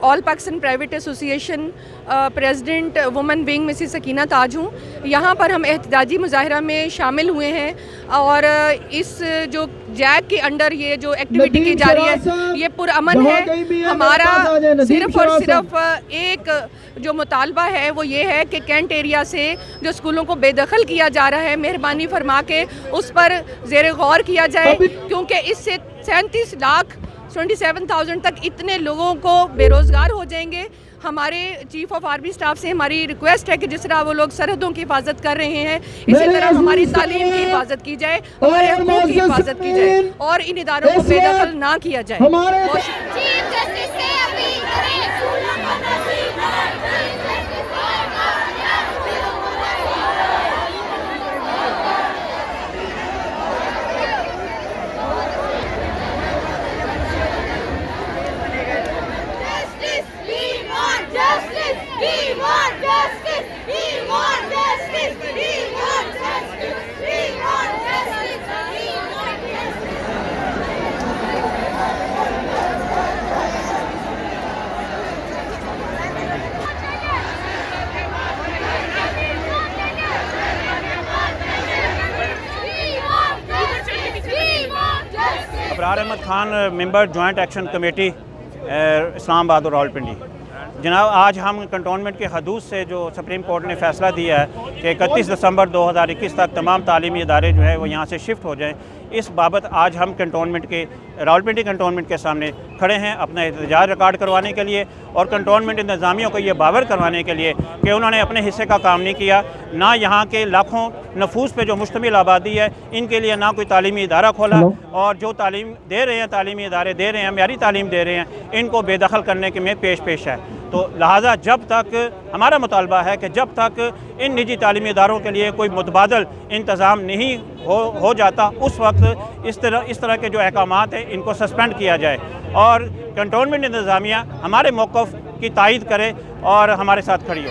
All Pakistan private association president women wing Mrs Sakina Taj हूँ। यहाँ पर हम एहतजाजी मुजाहरा में शामिल हुए हैं और इस जो जैक के अंडर ये जो एक्टिविटी की जा रही है ये पुरअमन है। हमारा सिर्फ और सिर्फ एक जो मुतालबा है वो ये है कि कैंट एरिया से जो स्कूलों को बेदखल किया जा रहा है, मेहरबानी फरमा के उस पर ज़ेर गौर किया जाए, क्योंकि इससे 37,27,000 तक इतने लोगों को बेरोज़गार हो जाएंगे। हमारे चीफ ऑफ आर्मी स्टाफ से हमारी रिक्वेस्ट है कि जिस तरह वो लोग सरहदों की हिफाजत कर रहे हैं, इसी तरह हमारी तालीम की हिफाजत की जाए, हमारे हकूक़ की हिफाजत की जाए और इन इदारों को बेदखल ना किया जाए। Abrar Ahmed Khan, member joint action committee Islamabad और रावलपिंडी। जनाब, आज हम कंटोनमेंट के हदूद से जो सुप्रीम कोर्ट ने फ़ैसला दिया है कि 31 दिसंबर 2021 तक तमाम तालीमी इदारे जो है वो यहाँ से शिफ्ट हो जाएँ, इस बाबत आज हम कंटोनमेंट के रावलपिंडी कंटोनमेंट के सामने खड़े हैं अपना एहतजाज रिकॉर्ड करवाने के लिए और कंटोनमेंट इंतज़ामियों को ये बावर करवाने के लिए कि उन्होंने अपने हिस्से का काम नहीं किया। ना यहाँ के लाखों नफूस पे जो मुश्तमिल आबादी है इनके लिए ना कोई तालीमी इदारा खोला और जो तालीम दे रहे हैं, तालीमी इदारे दे रहे हैं, म्यारी तालीम दे रहे हैं, इनको बेदखल करने के में पेश है। तो लिहाजा जब तक हमारा मुतालबा है कि जब तक इन निजी तालीमी इदारों के लिए कोई मुतबादल इंतज़ाम नहीं हो जाता, उस वक्त इस तरह के जो अहकामात हैं इनको सस्पेंड किया जाए और कंटोनमेंट इंतज़ामिया हमारे मौक़िफ़ की तायीद करे और हमारे साथ खड़ी हो।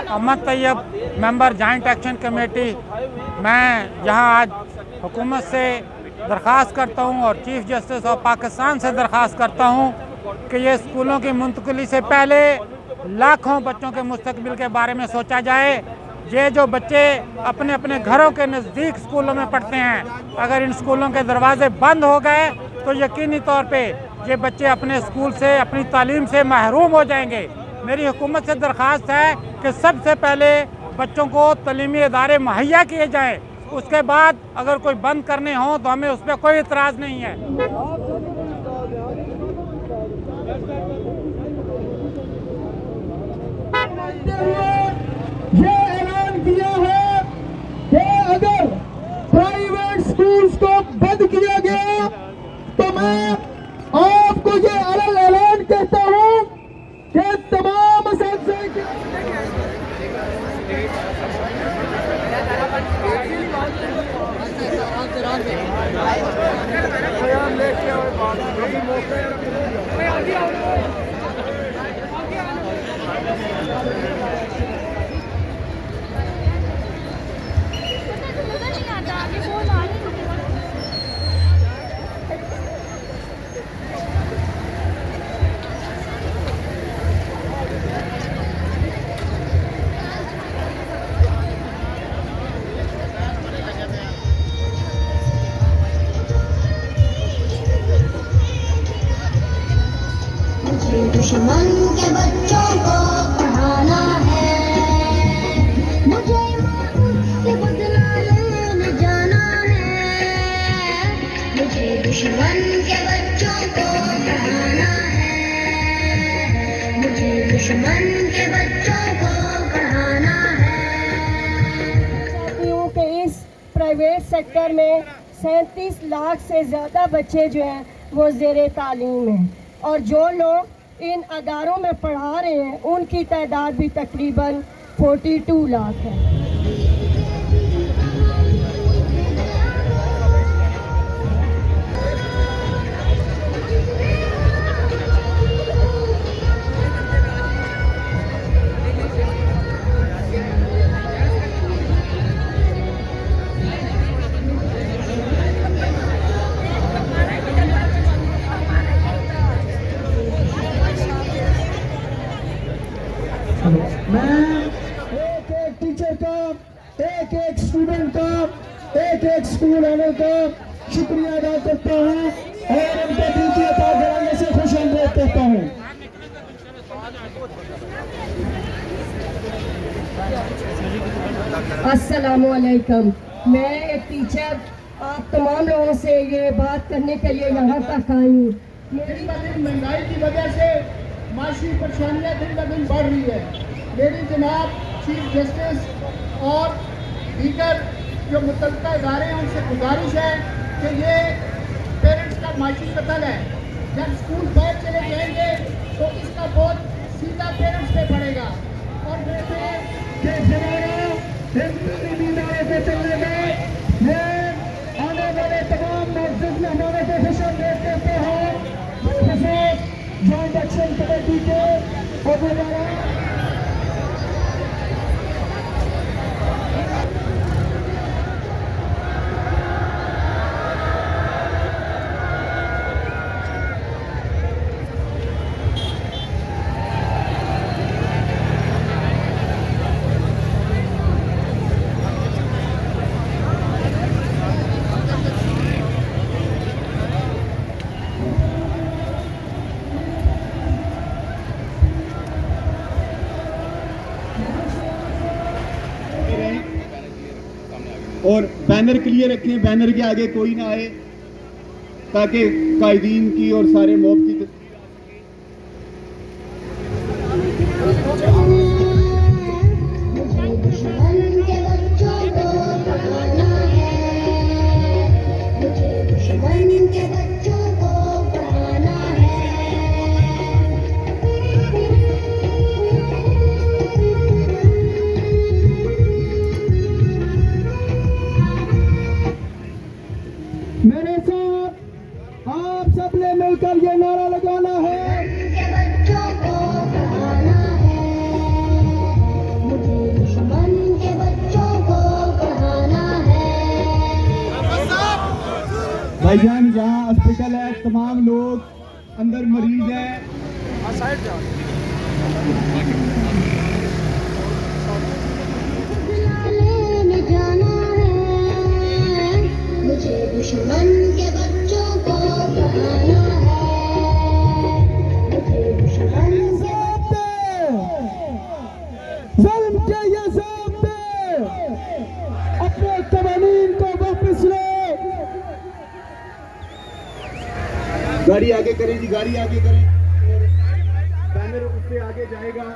Ahmed Tayyab, member joint action committee. मैं यहाँ आज हुकूमत से दरख्वास्त करता हूँ और चीफ जस्टिस ऑफ पाकिस्तान से दरख्वास्त करता हूँ कि ये स्कूलों की मुंतकली से पहले लाखों बच्चों के मुस्तकबिल के बारे में सोचा जाए। ये जो बच्चे अपने अपने घरों के नज़दीक स्कूलों में पढ़ते हैं, अगर इन स्कूलों के दरवाजे बंद हो गए तो यकीनी तौर पे ये बच्चे अपने स्कूल से, अपनी तालीम से महरूम हो जाएंगे। मेरी हुकूमत से दरख्वास्त है कि सबसे पहले बच्चों को तालीमी इदारे मुहैया किए जाएँ, उसके बाद अगर कोई बंद करने हों तो हमें उस पर कोई इतराज़ नहीं है। ये ऐलान किया है कि अगर प्राइवेट स्कूल्स को बंद किया गया तो मैं आपको ये ऐलान कहता हूँ कि तमाम प्राइवेट सेक्टर में 37 लाख से ज़्यादा बच्चे जो हैं वो ज़ेरे तालीम हैं, और जो लोग इन अदारों में पढ़ा रहे हैं उनकी तादाद भी तकरीबन 42 लाख है। मैं एक एक टीचर का, एक एक स्टूडेंट का, एक एक स्कूल वाले का शुक्रिया अदा करता हूँ और उनके दिल की अता कराने से खुश आमदीद करता हूँ। अस्सलामुअलैकुम। मैं एक टीचर आप तमाम लोगों से ये बात करने के लिए यहाँ तक आई हूँ। दिन ब दिन महंगाई की वजह से माशी परेशानियाँ दिन ब दिन बढ़ रही है। मेरी जनाब चीफ जस्टिस और दीगर जो मुतल्लिका इदारे हैं उनसे गुजारिश है कि ये पेरेंट्स का माशी कत्ल है। जब स्कूल बैग चले जाएंगे तो इसका बोझ सीधा पेरेंट्स पे पड़ेगा और कहते हैं कि इदारे पे चलने में ये आने वाले तमाम मस्जिद में हमारे को खुश आमदीद करते हैं जॉइंट एक्शन कमेटी के वज़ीर-ए-आला। और बैनर क्लियर रखें, बैनर के आगे कोई ना आए ताकि कायदीन की और सारे मॉब की मेरे साथ आप सब ने मिलकर ये नारा लगाना है, बच्चों को पढ़ाना है, मुझे दुश्मन के बच्चों को पढ़ाना है। भाईजान जहाँ हॉस्पिटल है तमाम लोग अंदर मरीज हैं। लेने जाना है, मुझे दुश्मन के बच्चों को पढ़ाना है, मुझे दुश्मन ज़ुल्म के ये ज़ाब्ते अपने कवानीन को वापस लो। गाड़ी आगे करें जी, गाड़ी आगे करें। बैनर उससे आगे जाएगा,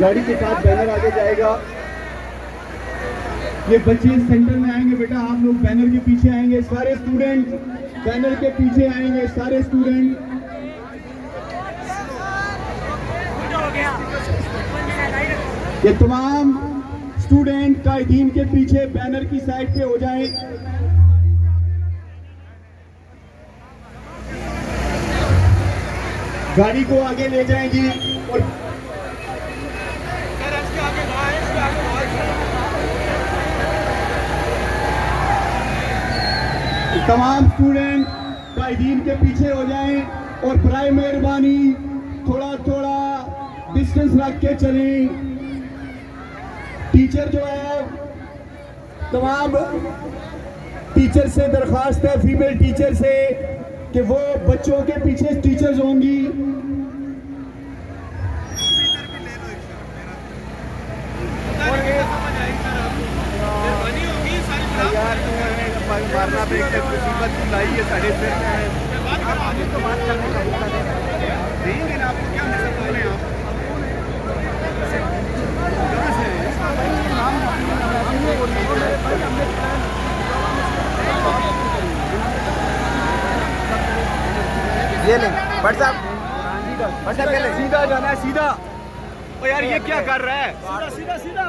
गाड़ी के साथ बैनर आगे जाएगा। ये बच्चे सेंटर में आएंगे बेटा, आप लोग बैनर के पीछे आएंगे, सारे स्टूडेंट बैनर के पीछे आएंगे, सारे स्टूडेंट। ये तमाम स्टूडेंट कायदीन के पीछे बैनर की साइड पे हो जाएं। गाड़ी को आगे ले जाएंगी और तमाम स्टूडेंट कायदीन के पीछे हो जाएं और बराए मेहरबानी थोड़ा थोड़ा डिस्टेंस रख के चलें। टीचर जो है, तमाम टीचर से दरख्वास्त है, फीमेल टीचर से, कि वो बच्चों के पीछे टीचर्स होंगी। मारना पे एक मुसीबत लाई है साढ़े फिर तो बात करने का मौका देंगे ना। आपको क्या मैसेज बोल रहे हैं आप? कहाँ से भट्ट साहब पहले सीधा जाना है, सीधा। ओ यार ये क्या कर रहा है? सीधा सीधा सीधा।